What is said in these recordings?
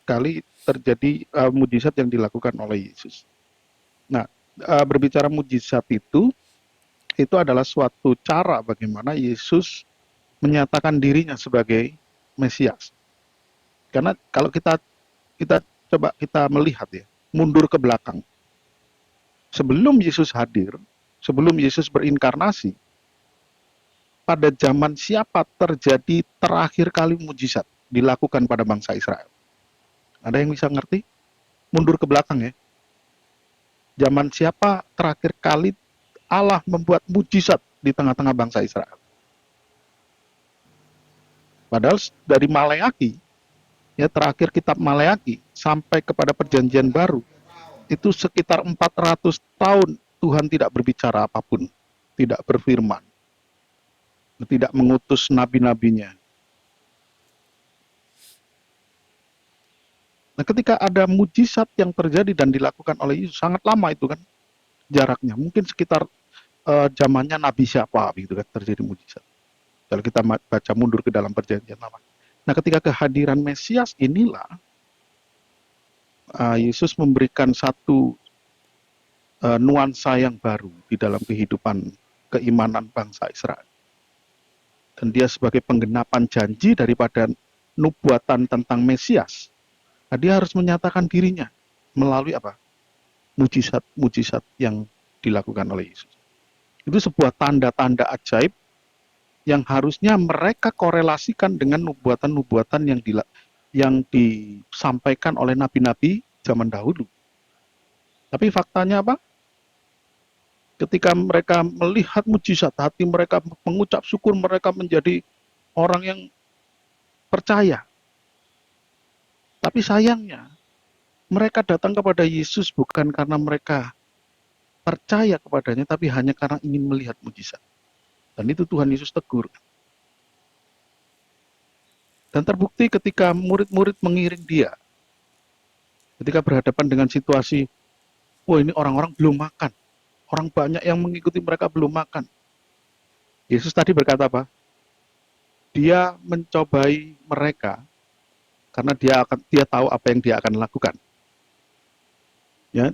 kali terjadi mujizat yang dilakukan oleh Yesus. Nah, berbicara mujizat itu adalah suatu cara bagaimana Yesus menyatakan dirinya sebagai Mesias. Karena kalau kita coba kita melihat ya, mundur ke belakang. Sebelum Yesus hadir, sebelum Yesus berinkarnasi, pada zaman siapa terjadi terakhir kali mujizat dilakukan pada bangsa Israel? Ada yang bisa ngerti? Mundur ke belakang ya. Zaman siapa terakhir kali Allah membuat mujizat di tengah-tengah bangsa Israel? Padahal dari Maleaki, ya terakhir kitab Maleaki sampai kepada perjanjian baru, itu sekitar 400 tahun Tuhan tidak berbicara apapun, tidak berfirman, tidak mengutus nabi-nabinya. Nah, ketika ada mujizat yang terjadi dan dilakukan oleh Yesus, sangat lama itu kan jaraknya, mungkin sekitar zamannya Nabi siapa gitu kan terjadi mujizat. Kalau kita baca mundur ke dalam perjanjian lama. Nah, ketika kehadiran Mesias inilah Yesus memberikan satu nuansa yang baru di dalam kehidupan keimanan bangsa Israel. Dan dia sebagai penggenapan janji daripada nubuatan tentang Mesias. Nah, dia harus menyatakan dirinya melalui apa? Mujizat-mujizat yang dilakukan oleh Yesus. Itu sebuah tanda-tanda ajaib yang harusnya mereka korelasikan dengan nubuatan-nubuatan yang disampaikan oleh nabi-nabi zaman dahulu. Tapi faktanya apa? Ketika mereka melihat mujizat, hati mereka mengucap syukur, mereka menjadi orang yang percaya. Tapi sayangnya, mereka datang kepada Yesus bukan karena mereka percaya kepadanya, tapi hanya karena ingin melihat mujizat. Dan itu Tuhan Yesus tegur. Dan terbukti ketika murid-murid mengiring dia, ketika berhadapan dengan situasi, wah ini orang-orang belum makan, orang banyak yang mengikuti mereka belum makan. Yesus tadi berkata apa? Dia mencobai mereka karena dia tahu apa yang dia akan lakukan. Ya,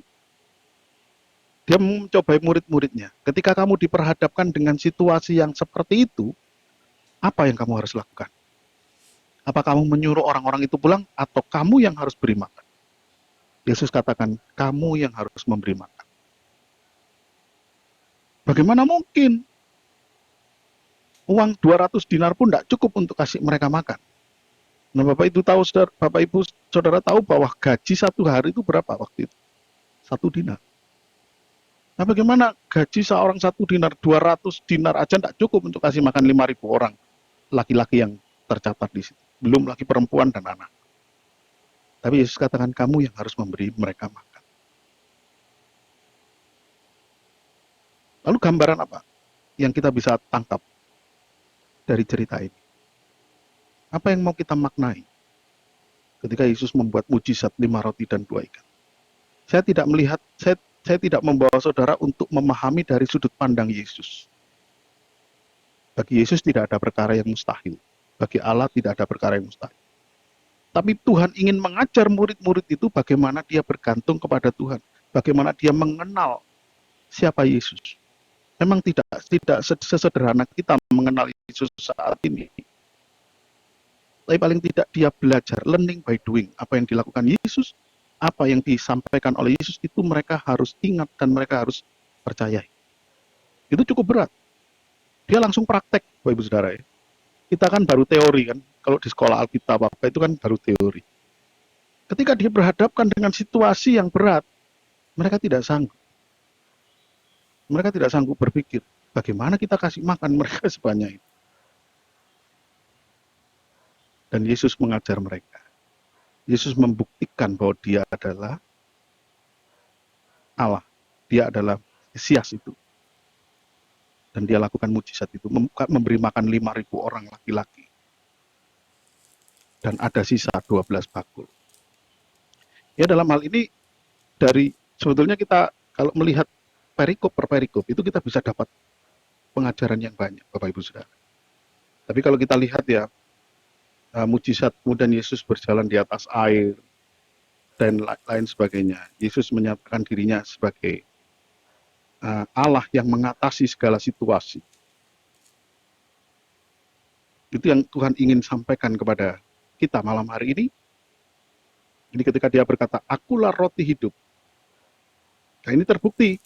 dia mencobai murid-muridnya. Ketika kamu diperhadapkan dengan situasi yang seperti itu, apa yang kamu harus lakukan? Apa kamu menyuruh orang-orang itu pulang atau kamu yang harus beri makan? Yesus katakan, kamu yang harus memberi makan. Bagaimana mungkin? Uang 200 dinar pun tidak cukup untuk kasih mereka makan. Nah, Bapak Ibu Saudara tahu bahwa gaji satu hari itu berapa waktu itu? 1 dinar. Nah, bagaimana gaji seorang 1 dinar, 200 dinar aja tidak cukup untuk kasih makan 5.000 orang laki-laki yang tercatat di situ. Belum lagi perempuan dan anak. Tapi Yesus katakan kamu yang harus memberi mereka makan. Lalu gambaran apa yang kita bisa tangkap dari cerita ini? Apa yang mau kita maknai ketika Yesus membuat mujizat 5 roti dan 2 ikan? Saya tidak membawa saudara untuk memahami dari sudut pandang Yesus. Bagi Yesus tidak ada perkara yang mustahil. Bagi Allah tidak ada perkara yang mustahil. Tapi Tuhan ingin mengajar murid-murid itu bagaimana dia bergantung kepada Tuhan. Bagaimana dia mengenal siapa Yesus. Memang tidak sesederhana kita mengenal Yesus saat ini. Tapi paling tidak dia belajar, learning by doing. Apa yang dilakukan Yesus, apa yang disampaikan oleh Yesus, itu mereka harus ingat dan mereka harus percayai. Itu cukup berat. Dia langsung praktek, Bapak Ibu Saudara ya. Kita kan baru teori kan, kalau di sekolah Alkitab apa itu kan baru teori. Ketika dia berhadapkan dengan situasi yang berat, mereka tidak sanggup. Mereka tidak sanggup berpikir, bagaimana kita kasih makan mereka sebanyak itu. Dan Yesus mengajar mereka. Yesus membuktikan bahwa dia adalah Allah. Dia adalah Mesias itu. Dan dia lakukan mujizat itu, memberi makan 5.000 orang laki-laki. Dan ada sisa 12 bakul. Ya dalam hal ini, sebetulnya kita kalau melihat perikop per perikop, itu kita bisa dapat pengajaran yang banyak, Bapak Ibu Saudara. Tapi kalau kita lihat ya, mujizat kemudian Yesus berjalan di atas air, dan lain sebagainya. Yesus menyatakan dirinya sebagai Allah yang mengatasi segala situasi. Itu yang Tuhan ingin sampaikan kepada kita malam hari ini. Ini ketika dia berkata, akulah roti hidup. Nah, ini terbukti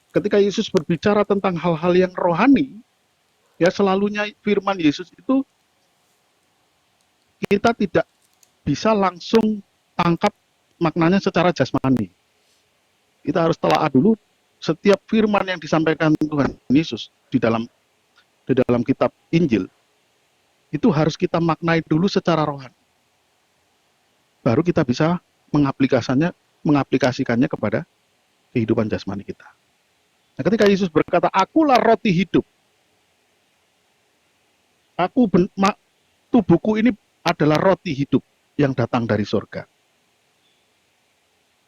ketika Yesus berbicara tentang hal-hal yang rohani, ya selalunya firman Yesus itu kita tidak bisa langsung tangkap maknanya secara jasmani. Kita harus telaah dulu setiap firman yang disampaikan Tuhan Yesus di dalam kitab Injil, itu harus kita maknai dulu secara rohani. Baru kita bisa mengaplikasikannya kepada kehidupan jasmani kita. Nah, ketika Yesus berkata, akulah roti hidup, tubuhku ini adalah roti hidup yang datang dari surga.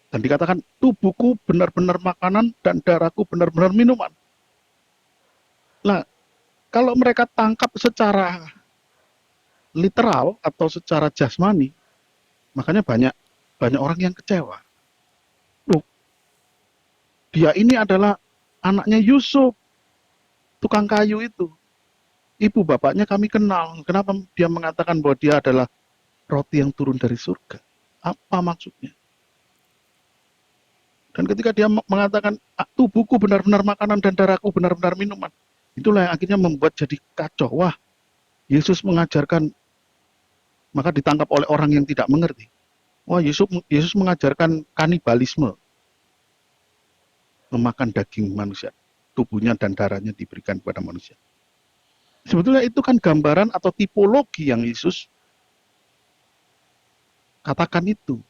Dan dikatakan, tubuhku benar-benar makanan dan darahku benar-benar minuman. Nah, kalau mereka tangkap secara literal atau secara jasmani, makanya banyak orang yang kecewa. Loh, dia ini adalah anaknya Yusuf, tukang kayu itu. Ibu bapaknya kami kenal. Kenapa dia mengatakan bahwa dia adalah roti yang turun dari surga? Apa maksudnya? Dan ketika dia mengatakan tubuhku benar-benar makanan dan darahku benar-benar minuman, itulah yang akhirnya membuat jadi kacau. Wah, Yesus mengajarkan, maka ditangkap oleh orang yang tidak mengerti. Wah, Yesus mengajarkan kanibalisme, memakan daging manusia, tubuhnya dan darahnya diberikan kepada manusia. Sebetulnya itu kan gambaran atau tipologi yang Yesus katakan itu.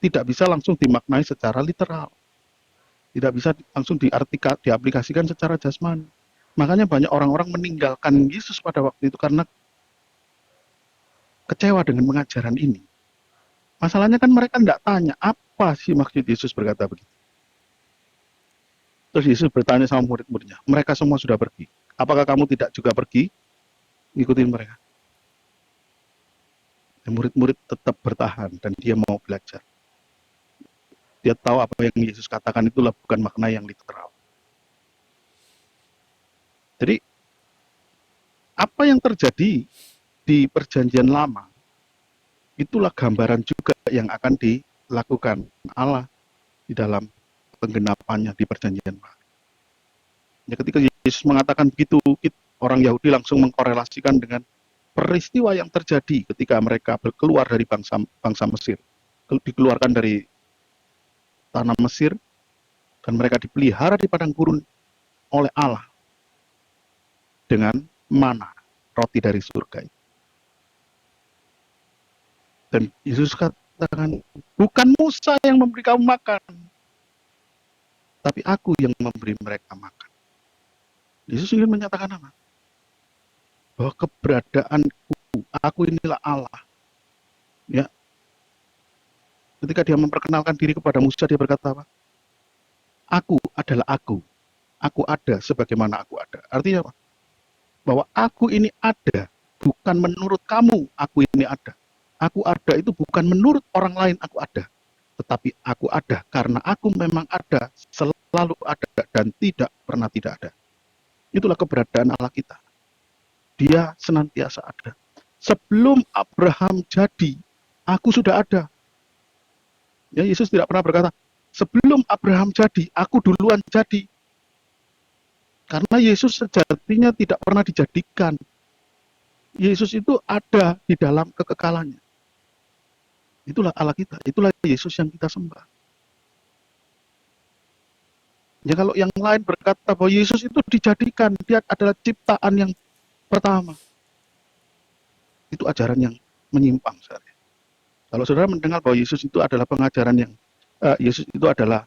Tidak bisa langsung dimaknai secara literal. Tidak bisa langsung diaplikasikan secara jasmani. Makanya banyak orang-orang meninggalkan Yesus pada waktu itu karena kecewa dengan pengajaran ini. Masalahnya kan mereka tidak tanya, apa sih maksud Yesus berkata begitu. Terus Yesus bertanya sama murid-muridnya, mereka semua sudah pergi. Apakah kamu tidak juga pergi? Ikutin mereka. Murid-murid tetap bertahan dan dia mau belajar. Dia tahu apa yang Yesus katakan itulah bukan makna yang literal. Jadi, apa yang terjadi di perjanjian lama, itulah gambaran juga yang akan dilakukan Allah di dalam penggenapannya di perjanjian baru. Ya, ketika Yesus mengatakan begitu, orang Yahudi langsung mengkorelasikan dengan peristiwa yang terjadi ketika mereka keluar dari bangsa Mesir, dikeluarkan dari tanah Mesir, dan mereka dipelihara di padang gurun oleh Allah dengan mana, roti dari surga. Dan Yesus katakan, bukan Musa yang memberi kamu makan, tapi aku yang memberi mereka makan. Yesus ingin menyatakan apa? Bahwa keberadaanku, aku inilah Allah. Ya, ketika dia memperkenalkan diri kepada Musa, dia berkata apa? Aku adalah aku ada sebagaimana aku ada. Artinya apa? Bahwa aku ini ada, bukan menurut kamu aku ini ada. Aku ada itu bukan menurut orang lain aku ada, tetapi aku ada karena aku memang ada, selalu ada, dan tidak pernah tidak ada. Itulah keberadaan Allah kita. Dia senantiasa ada. Sebelum Abraham jadi, aku sudah ada. Ya, Yesus tidak pernah berkata, sebelum Abraham jadi, aku duluan jadi. Karena Yesus sejatinya tidak pernah dijadikan. Yesus itu ada di dalam kekekalannya. Itulah Allah kita, itulah Yesus yang kita sembah. Ya, kalau yang lain berkata bahwa Yesus itu dijadikan, dia adalah ciptaan yang pertama, itu ajaran yang menyimpang. Saudara. Kalau saudara mendengar bahwa Yesus itu adalah pengajaran yang Yesus itu adalah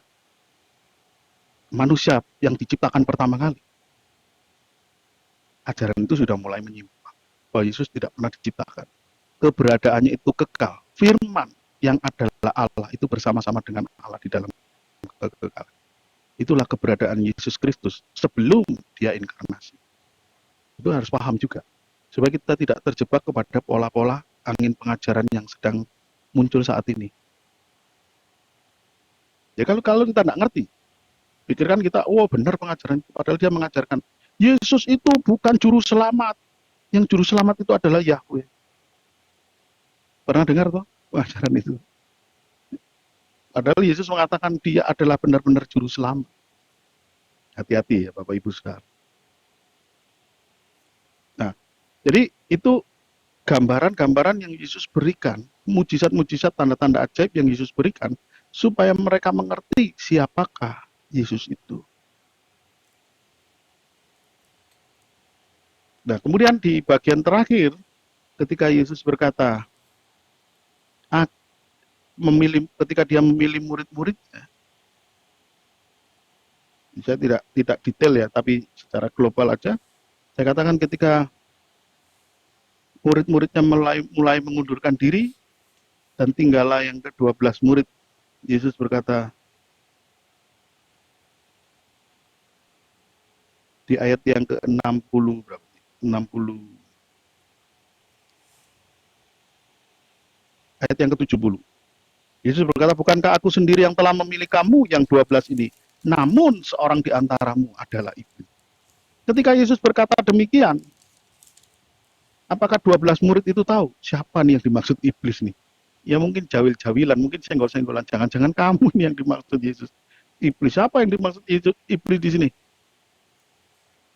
manusia yang diciptakan pertama kali, ajaran itu sudah mulai menyimpang. Bahwa Yesus tidak pernah diciptakan. Keberadaannya itu kekal. Firman yang adalah Allah itu bersama-sama dengan Allah di dalam kekekalan. Itulah keberadaan Yesus Kristus sebelum dia inkarnasi. Itu harus paham juga. Supaya kita tidak terjebak kepada pola-pola angin pengajaran yang sedang muncul saat ini. Ya kalau kita nggak ngerti, pikirkan kita, oh benar pengajaran itu. Padahal dia mengajarkan, Yesus itu bukan juru selamat. Yang juru selamat itu adalah Yahweh. Pernah dengar toh pengajaran itu? Padahal Yesus mengatakan dia adalah benar-benar juru selamat. Hati-hati ya Bapak Ibu sekalian. Nah, jadi itu gambaran-gambaran yang Yesus berikan, mujizat-mujizat, tanda-tanda ajaib yang Yesus berikan, supaya mereka mengerti siapakah Yesus itu. Nah, kemudian di bagian terakhir, ketika Yesus berkata, ketika dia memilih murid-muridnya, saya tidak detail ya, tapi secara global aja, saya katakan ketika murid-muridnya mulai mengundurkan diri, dan tinggallah yang ke-12 murid, Yesus berkata, di ayat yang ke-60 berapa? 60 ayat yang ke-70. Yesus berkata, bukankah aku sendiri yang telah memilih kamu yang 12 ini? Namun seorang di antaramu adalah iblis. Ketika Yesus berkata demikian, apakah 12 murid itu tahu siapa nih yang dimaksud iblis nih? Ya mungkin jawil-jawilan, mungkin senggol-senggolan. Jangan-jangan kamu nih yang dimaksud Yesus. Iblis, siapa yang dimaksud Yesus, iblis di sini?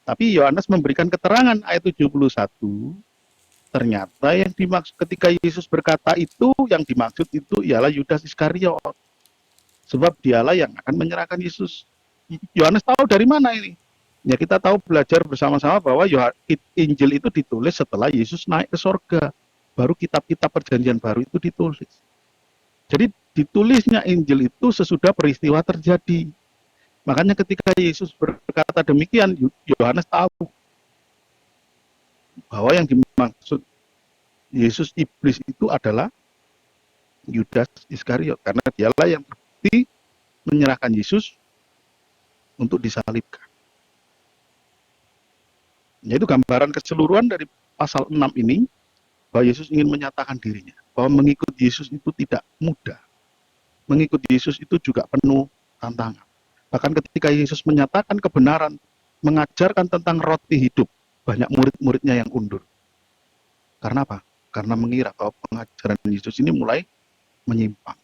Tapi Yohanes memberikan keterangan ayat 71, ternyata yang dimaksud ketika Yesus berkata itu, yang dimaksud itu ialah Yudas Iskariot. Sebab dialah yang akan menyerahkan Yesus. Yohanes tahu dari mana ini? Ya kita tahu belajar bersama-sama bahwa Injil itu ditulis setelah Yesus naik ke sorga. Baru kitab-kitab perjanjian baru itu ditulis. Jadi ditulisnya Injil itu sesudah peristiwa terjadi. Makanya ketika Yesus berkata demikian, Yohanes tahu bahwa yang dimaksud Yesus iblis itu adalah Yudas Iskariot. Karena dialah yang terbukti menyerahkan Yesus untuk disalibkan. Yaitu gambaran keseluruhan dari pasal 6 ini, bahwa Yesus ingin menyatakan dirinya, bahwa mengikut Yesus itu tidak mudah. Mengikut Yesus itu juga penuh tantangan. Bahkan ketika Yesus menyatakan kebenaran, mengajarkan tentang roti hidup, banyak murid-muridnya yang undur. Karena apa? Karena mengira bahwa pengajaran Yesus ini mulai menyimpang.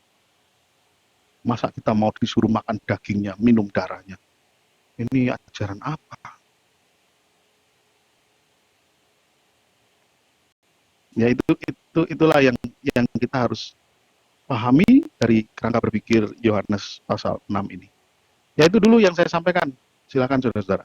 Masa kita mau disuruh makan dagingnya, minum darahnya? Ini ajaran apa? Ya itulah yang kita harus pahami dari kerangka berpikir Yohanes pasal 6 ini. Ya itu dulu yang saya sampaikan. Silakan saudara-saudara.